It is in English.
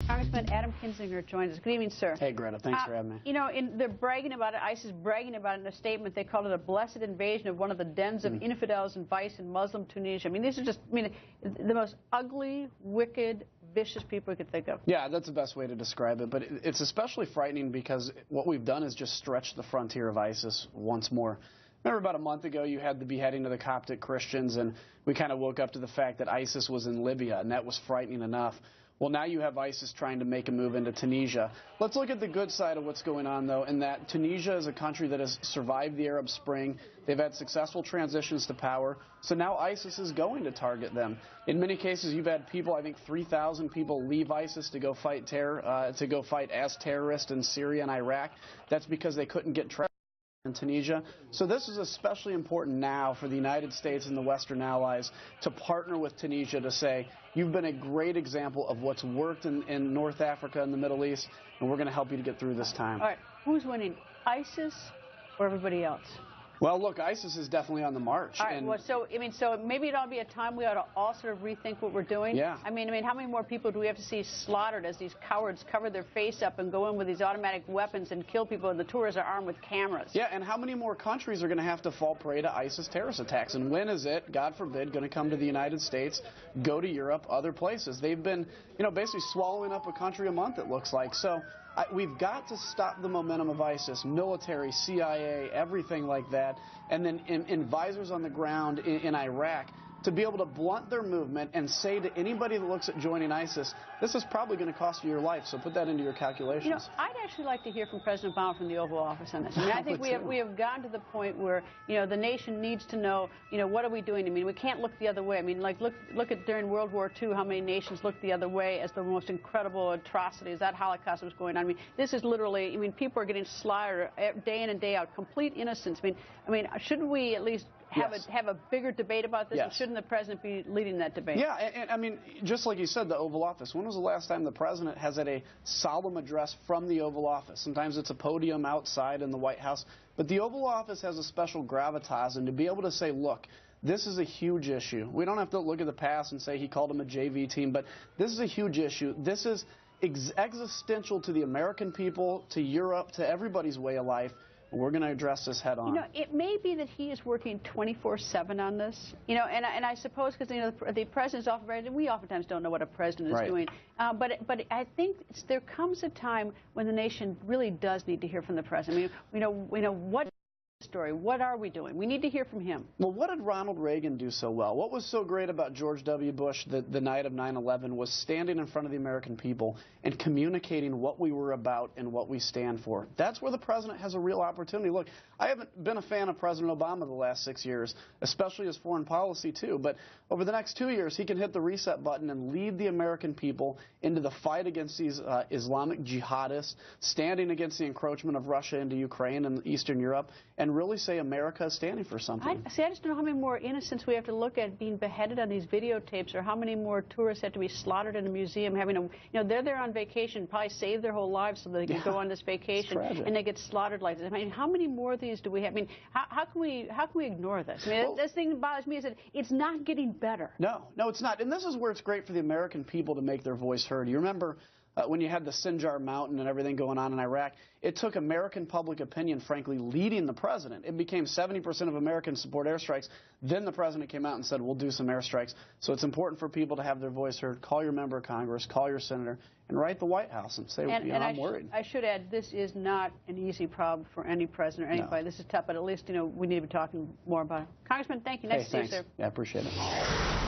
Congressman Adam Kinzinger joins us. Good evening, sir. Hey, Greta. Thanks for having me. You know, they're bragging about it. ISIS bragging about it in a statement. They called it a blessed invasion of one of the dens of infidels and vice in Muslim Tunisia. I mean, these are just, the most ugly, wicked, vicious people we could think of. Yeah, that's the best way to describe it. But it's especially frightening because what we've done is just stretch the frontier of ISIS once more. Remember about a month ago you had the beheading of the Coptic Christians, and we kind of woke up to the fact that ISIS was in Libya, and that was frightening enough. Well, now you have ISIS trying to make a move into Tunisia. Let's look at the good side of what's going on, though, in that Tunisia is a country that has survived the Arab Spring. They've had successful transitions to power, so now ISIS is going to target them. In many cases, you've had people, I think 3,000 people leave ISIS to go fight as terrorists in Syria and Iraq. That's because they couldn't get traction in Tunisia. So this is especially important now for the United States and the Western allies to partner with Tunisia to say, you've been a great example of what's worked in North Africa and the Middle East, and we're going to help you to get through this time. All right, who's winning, ISIS or everybody else? Well, look, ISIS is definitely on the march. All right, well, so maybe it ought to be a time we ought to all sort of rethink what we're doing. Yeah. I mean, how many more people do we have to see slaughtered as these cowards cover their face up and go in with these automatic weapons and kill people, and the tourists are armed with cameras? Yeah, and how many more countries are going to have to fall prey to ISIS terrorist attacks? And when is it, God forbid, going to come to the United States, go to Europe, other places? They've been, basically swallowing up a country a month, it looks like. So we've got to stop the momentum of ISIS, military, CIA, everything like that, and then advisors on the ground in Iraq to be able to blunt their movement and say to anybody that looks at joining ISIS, this is probably going to cost you your life, so put that into your calculations. I'd actually like to hear from President Obama from the Oval Office on this. I mean, I think we have gotten to the point where, the nation needs to know, what are we doing? I mean, we can't look the other way. I mean, like, look at during World War II, how many nations looked the other way as the most incredible atrocities. That Holocaust was going on. I mean, this is literally, people are getting slaughtered day in and day out, complete innocence. I mean, shouldn't we at least have a bigger debate about this? Yes. And shouldn't the president be leading that debate? Yeah, and I mean, just like you said, the Oval Office. When was the last time the president has had a solemn address from the Oval Office? Sometimes it's a podium outside in the White House, but the Oval Office has a special gravitas, and to be able to say, look, this is a huge issue. We don't have to look at the past and say he called him a JV team, but this is a huge issue. This is existential to the American people, to Europe, to everybody's way of life. We're going to address this head on. It may be that he is working 24/7 on this. And I suppose because the president's often, and we oftentimes don't know what a president is doing. But I think there comes a time when the nation really does need to hear from the president. What story? What are we doing? We need to hear from him. Well, what did Ronald Reagan do so well? What was so great about George W. Bush the night of 9/11 was standing in front of the American people and communicating what we were about and what we stand for. That's where the president has a real opportunity. Look, I haven't been a fan of President Obama the last 6 years, especially his foreign policy too, but over the next 2 years he can hit the reset button and lead the American people into the fight against these Islamic jihadists, standing against the encroachment of Russia into Ukraine and Eastern Europe, and really say America is standing for something. I just don't know how many more innocents we have to look at being beheaded on these videotapes, or how many more tourists have to be slaughtered in a museum having they're there on vacation, probably save their whole lives so they can go on this vacation, and they get slaughtered like this. I mean, how many more of these do we have? I mean, how can we ignore this? I mean, this thing that bothers me is that it's not getting better. No, it's not. And this is where it's great for the American people to make their voice heard. You remember when you had the Sinjar Mountain and everything going on in Iraq, it took American public opinion, frankly, leading the president. It became 70% of Americans support airstrikes. Then the president came out and said, we'll do some airstrikes. So it's important for people to have their voice heard. Call your member of Congress, call your senator, and write the White House and say, I'm worried. I should add, this is not an easy problem for any president or anybody. No. This is tough, but at least, we need to be talking more about it. Congressman, thank you. Nice to see you, sir. Yeah, I appreciate it.